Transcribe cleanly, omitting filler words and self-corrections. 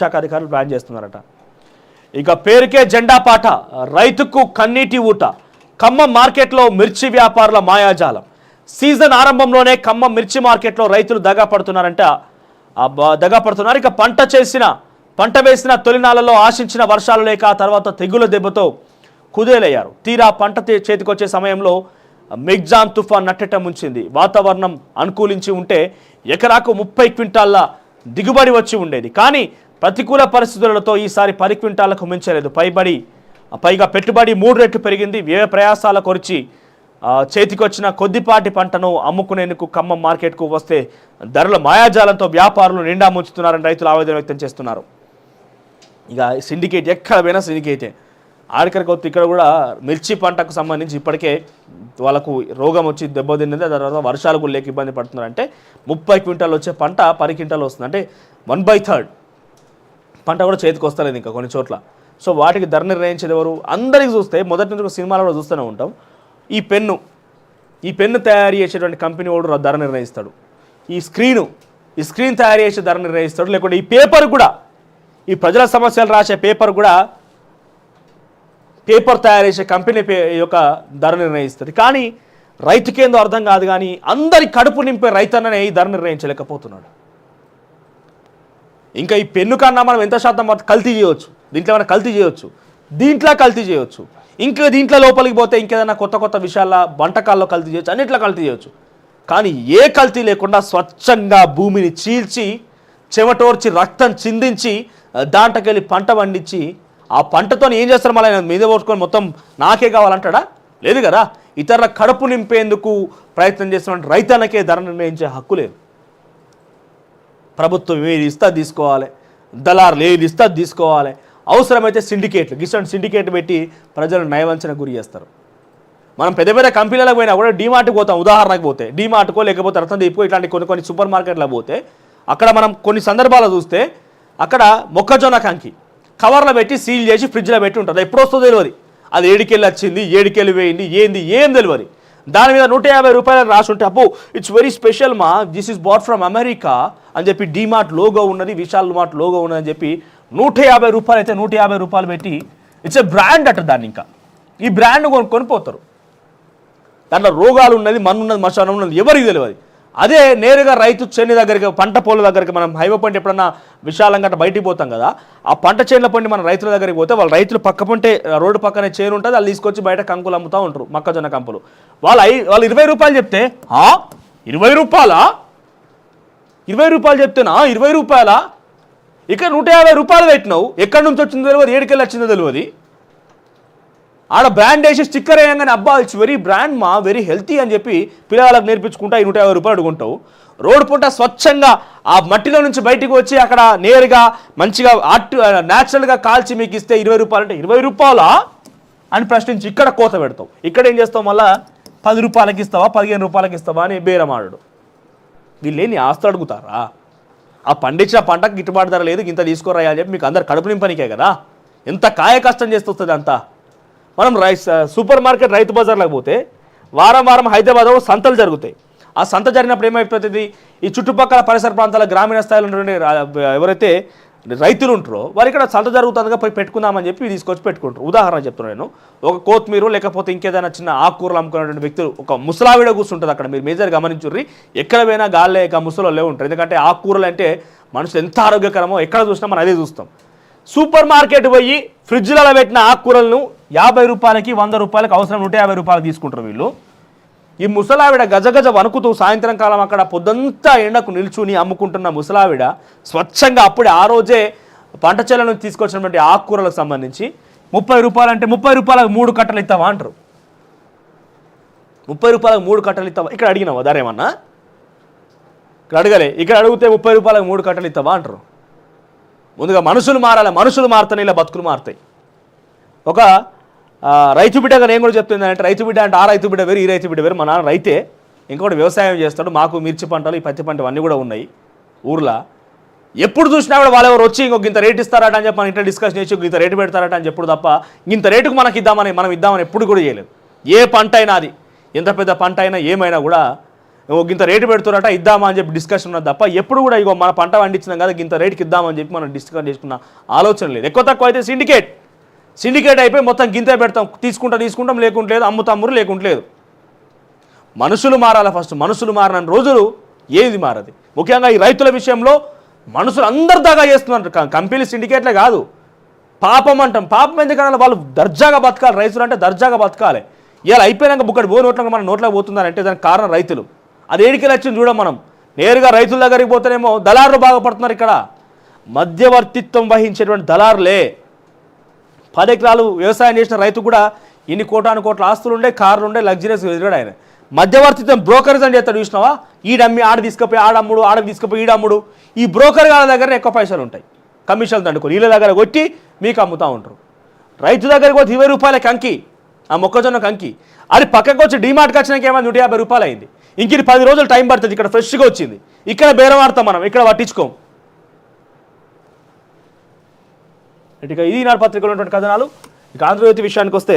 శాఖ అధికారులు ప్లాన్ చేస్తున్నారట. ఇక పేరుకే జెండా పాట, రైతుకు కన్నీటి ఊట. ఖమ్మం మార్కెట్లో మిర్చి వ్యాపారుల మాయాజాలం. సీజన్ ఆరంభంలోనే ఖమ్మం మిర్చి మార్కెట్లో రైతులు దగా పడుతున్నారు. ఇక పంట వేసిన తొలినాళ్లలో ఆశించిన వర్షాలు లేక తర్వాత తెగుల దెబ్బతో కుదేలయ్యారు. తీరా పంట చేతికొచ్చే సమయంలో మిగ్జామ్ తుఫాన్ నట్టెట ముంచింది. వాతావరణం అనుకూలించి ఉంటే ఎకరాకు 30 క్వింటాల్ల దిగుబడి వచ్చి ఉండేది. కానీ ప్రతికూల పరిస్థితులతో ఈసారి 10 క్వింటాలకు మించలేదు. పైగా పెట్టుబడి 3 రెట్లు పెరిగింది. వ్యయ ప్రయాసాల కొరిచి చేతికొచ్చిన కొద్దిపాటి పంటను అమ్ముకునేందుకు ఖమ్మం మార్కెట్కు వస్తే ధరల మాయాజాలంతో వ్యాపారులు నిండా ముంచుతున్నారని రైతులు ఆవేదన వ్యక్తం చేస్తున్నారు. ఇక సిండికేట్ ఎక్కడ పోయినా సిండికేటే. ఆఖరికి వస్తే ఇక్కడ కూడా మిర్చి పంటకు సంబంధించి ఇప్పటికే వాళ్ళకు రోగం వచ్చి దెబ్బతిన్నది. తర్వాత వర్షాలు కూడా లేక ఇబ్బంది పడుతున్నారు. అంటే 30 క్వింటాలు వచ్చే పంట 10 క్వింటాలు వస్తుంది. అంటే 1/3 పంట కూడా చేతికి వస్తలేదు ఇంకా కొన్ని చోట్ల. సో వాటికి ధర నిర్ణయించేది ఎవరు? అందరికీ చూస్తే మొదటి నుంచి ఒక సినిమాలో కూడా చూస్తూనే ఉంటాం. ఈ పెన్ను తయారు చేసేటువంటి కంపెనీ వాడు ధర నిర్ణయిస్తాడు. ఈ స్క్రీన్ తయారు చేసే ధర నిర్ణయిస్తాడు. లేకుంటే ఈ పేపర్ కూడా, ఈ ప్రజల సమస్యలు రాసే పేపర్ తయారు చేసే కంపెనీ యొక్క ధర నిర్ణయిస్తుంది. కానీ రైతుకేందో అర్థం కాదు. కానీ అందరి కడుపు నింపే రైతన్ననే ఈ ధర నిర్ణయించలేకపోతున్నాడు. ఇంకా ఈ పెన్ను కన్నా మనం ఎంత శాతం కల్తీ చేయవచ్చు, దీంట్లో ఏమైనా కల్తీ చేయవచ్చు, కల్తీ చేయవచ్చు. ఇంకా దీంట్లో లోపలికి పోతే ఇంకేదైనా కొత్త విషయాల వంటకాల్లో కల్తీ చేయొచ్చు, అన్నిట్లో కల్తీ చేయొచ్చు. కానీ ఏ కల్తీ లేకుండా స్వచ్ఛంగా భూమిని చీల్చి చెమటోర్చి రక్తం చిందించి దాంట్లోకెళ్ళి పంట పండించి ఆ పంటతో ఏం చేస్తారు? మళ్ళీ మీద పోసుకొని మొత్తం నాకే కావాలంటాడా? లేదు కదా. ఇతరుల కడుపు నింపేందుకు ప్రయత్నం చేస్తున్న రైతన్నకే ధర నిర్ణయించే హక్కు లేదు. ప్రభుత్వం ఏది ఇస్తా తీసుకోవాలి, దళారులు ఏది ఇస్తా తీసుకోవాలి. అవసరమైతే సిండికేట్ పెట్టి ప్రజలను నయవంచనకు గురి చేస్తారు. మనం పెద్ద కంపెనీలకు పోయినా కూడా డీమార్ట్కి పోతాం. ఉదాహరణకు పోతే డీమార్ట్కో లేకపోతే రత్నదీప్కో ఇట్లాంటి కొన్ని సూపర్ మార్కెట్లకు పోతే అక్కడ మనం కొన్ని సందర్భాలు చూస్తే అక్కడ మొక్కజొన్న కంకి కవర్లో పెట్టి సీల్ చేసి ఫ్రిడ్జ్లో పెట్టి ఉంటుంది. ఎప్పుడు వస్తుందో తెలియదు. అది 7 వచ్చింది, 7 పోయింది, ఏం తెలియదు. దాని మీద 150 రూపాయలు రాసి ఉంటే అప్పు ఇట్స్ వెరీ స్పెషల్ మా, this is bought from America అని చెప్పి డీమార్ట్ లోగో ఉన్నది, విశాల్ మార్ట్ లోగో ఉన్నది అని చెప్పి 150 రూపాయలు అయితే 150 రూపాయలు పెట్టి ఇట్స్ ఏ బ్రాండ్ అట. దాన్ని ఇంకా ఈ బ్రాండ్ కొనుక్కొనిపోతారు. దాంట్లో రోగాలు ఉన్నది, మన్నున్నది, మశానం ఉన్నది, ఎవరికి తెలియదు. అదే నేరుగా రైతు చేను దగ్గరికి, పంట పొల దగ్గరికి, మనం హైవే పంట ఎప్పుడన్నా విశాలంగా బయటికి పోతాం కదా, ఆ పంట చేనుల పండి మన రైతుల దగ్గరికి పోతే వాళ్ళు రైతులు పక్క పంటే రోడ్డు పక్కనే చేను ఉంటుంది, వాళ్ళు తీసుకొచ్చి బయట కంకులు అమ్ముతూ ఉంటారు, మొక్కజొన్న కంకులు. వాళ్ళు 20 రూపాయలు చెప్తే 20 రూపాయలా? 20 రూపాయలు చెప్తేనా 20 రూపాయలా? ఇక్కడ 150 రూపాయలు పెట్టినావు. ఎక్కడి నుంచి వచ్చిందో తెలియదు, 7 వచ్చిందో తెలియదు. ఆడ బ్రాండ్ వేసి స్టిక్కర్ వేయంగానే అబ్బా ఇట్స్ వెరీ బ్రాండ్ మా, వెరీ హెల్తీ అని చెప్పి పిల్లలకు నేర్పించుకుంటా 150 రూపాయలు అడుగుంటావు. రోడ్డు పూట స్వచ్ఛంగా ఆ మట్టిలో నుంచి బయటికి వచ్చి అక్కడ నేరుగా మంచిగా న్యాచురల్గా కాల్చి మీకు ఇస్తే 20 రూపాయలు అంటే 20 రూపాయలా అని ప్రశ్నించి ఇక్కడ కోత పెడతావు. ఇక్కడ ఏం చేస్తావు? మళ్ళీ 10 రూపాయలకి ఇస్తావా, 15 రూపాయలకి ఇస్తావా అని బేరమాడు. వీళ్ళేని ఆస్తులు అడుగుతారా? ఆ పండించిన పంటకు గిట్టుబాటు ధర లేదు, ఇంత తీసుకోరాయా అని చెప్పి మీకు అందరు కడుపు నింపనికే కదా. ఎంత కాయ కష్టం చేస్తుంది అంతా. మనం సూపర్ మార్కెట్ రైతు బజార్లకు పోతే వారం హైదరాబాద్లో సంతలు జరుగుతాయి. ఆ సంత జరిగినప్పుడు ఏమైపోతుంది? ఈ చుట్టుపక్కల పరిసర ప్రాంతాల గ్రామీణ స్థాయిలో ఉండే ఎవరైతే రైతులు ఉంటారో వారు ఇక్కడ సంత జరుగుతుందిగా పోయి పెట్టుకుందామని చెప్పి తీసుకొచ్చి పెట్టుకుంటారు. ఉదాహరణ చెప్తున్నాను నేను. ఒక కొత్తిమీర లేకపోతే ఇంకేదైనా చిన్న ఆకుకూరలు అమ్ముకునేటువంటి వ్యక్తులు, ఒక ముసలావిడ కూర్చుంటుంది అక్కడ. మీరు మేజర్ గమనించుర్రి, ఎక్కడ పోయినా గాల్లే ముసలోళ్ళే ఉంటారు. ఎందుకంటే ఆకుకూరలు అంటే మనుషులు ఎంత ఆరోగ్యకరమో ఎక్కడ చూసినా మనం అదే చూస్తాం. సూపర్ మార్కెట్ పోయి ఫ్రిడ్జ్లలో పెట్టిన ఆకుకూరలను 50 రూపాయలకి 100 రూపాయలకి అవసరం 150 రూపాయలు తీసుకుంటారు వీళ్ళు. ఈ ముసలావిడ గజగజ వణుకుతూ సాయంత్రం కాలం అక్కడ పొద్దంతా ఎండకు నిల్చుని అమ్ముకుంటున్న ముసలావిడ స్వచ్ఛంగా అప్పుడే ఆ రోజే పంట చేల నుంచి తీసుకొచ్చినటువంటి ఆకుకూరలకు సంబంధించి 30 రూపాయలు అంటే 30 రూపాయలకు 3 కట్టలు ఇస్తావా అంటారు. 30 రూపాయలకు 3 కట్టలు ఇస్తావా? ఇక్కడ అడిగినావా ధరేమన్నా? ఇక్కడ అడగలే. ఇక్కడ అడిగితే 30 రూపాయలకు 3 కట్టలు ఇస్తావా అంటారు. ముందుగా మనుషులు మారాలి, మనుషులు మారుతానే ఇలా బతుకులు మారుతాయి. ఒక రైతు బిడ్డగా నేను కూడా చెప్తుంది అంటే, రైతు బిడ్డ అంటే ఆ రైతు బిడ్డ వేరు, ఈ రైతు బిడ్డ వేరు. మా నాన్న రైతే, ఇంకోటి వ్యవసాయం చేస్తాడు. మాకు మిర్చి పంటలు, ఈ పత్తి పంటలు అన్నీ కూడా ఉన్నాయి ఊర్లో. ఎప్పుడు చూసినా కూడా వాళ్ళు ఎవరు వచ్చి ఇంకొక ఇంత రేటు ఇస్తారట అని చెప్పి మనం ఇంట్లో డిస్కస్ చేసి ఇంత రేటు పెడతారట అని చెప్పుడు తప్ప ఇంత రేటుకు మనం ఇద్దామని ఎప్పుడు కూడా చేయలేదు. ఏ పంట అయినా, అది ఎంత పెద్ద పంట అయినా ఏమైనా కూడా ఇంత రేటు పెడుతున్నారట ఇద్దామా అని చెప్పి డిస్కషన్ ఉన్నది తప్ప ఎప్పుడు కూడా ఇగో మన పంట పండించినాం కదా ఇంత రేటుకి ఇద్దామని చెప్పి మనం డిస్కస్ చేసుకున్న ఆలోచన లేదు. ఎక్కువ తక్కువ అయితే సిండికేట్ అయిపోయి మొత్తం గింతే పెడతాం, తీసుకుంటాం లేకుంటే లేదు, అమ్ముతామురు లేకుంటే లేదు. మనుషులు మారాలి ఫస్ట్. మనుషులు మారిన రోజులు ఏది మారది. ముఖ్యంగా ఈ రైతుల విషయంలో మనుషులు అందరు దాకా చేస్తున్నారు. కంపెనీ సిండికేట్లే కాదు, పాపం అంటాం. పాపం ఎందుకన్నా వాళ్ళు దర్జాగా బతకాలి. రైతులు అంటే దర్జాగా బతకాలి. ఇలా అయిపోయినాక బుక్కడి నోట్లకు మన నోట్లకు పోతుందంటే దానికి కారణం రైతులు. అది ఏడికి వచ్చింది చూడం మనం. నేరుగా రైతుల దగ్గరికి పోతేనేమో దళారులు బాగుపడుతున్నారు. ఇక్కడ మధ్యవర్తిత్వం వహించేటువంటి దళారులే. 10 ఎకరాలు వ్యవసాయం చేసిన రైతు కూడా ఇన్ని కోట్ల ఆస్తులు ఉండే, కార్లు ఉండే, లగ్జరీస్ ఎదురాడు ఆయన. మధ్యవర్తిత్వం బ్రోకరేజ్ అని చేస్తాడు చూసినావా, ఈడమ్మి ఆడ తీసుకుపోయి ఆడమ్ముడు, ఆడకి తీసుకుపోయి ఈడమ్ముడు. ఈ బ్రోకర్ గాల దగ్గర ఎక్కువ పైసలు ఉంటాయి, కమిషన్లు దండుకొని వీళ్ళ దగ్గర కొట్టి మీకు అమ్ముతూ ఉంటారు. రైతు దగ్గరికి పోతే 20 రూపాయలకి అంకి, ఆ మొక్కజొన్న కంకి. అది పక్కకు వచ్చి డీమార్ట్కి వచ్చినాక ఏమైనా 150 రూపాయలు అయింది. ఇంక 10 రోజులు టైం పడుతుంది. ఇక్కడ ఫ్రెష్గా వచ్చింది, ఇక్కడ బేరం ఆడతాం మనం, ఇక్కడ పట్టించుకోం. ఇక ఇది ఈనాడు పత్రికలో ఉన్నటువంటి కథనాలు. ఇక ఆంధ్రజ్యోతి విషయానికి వస్తే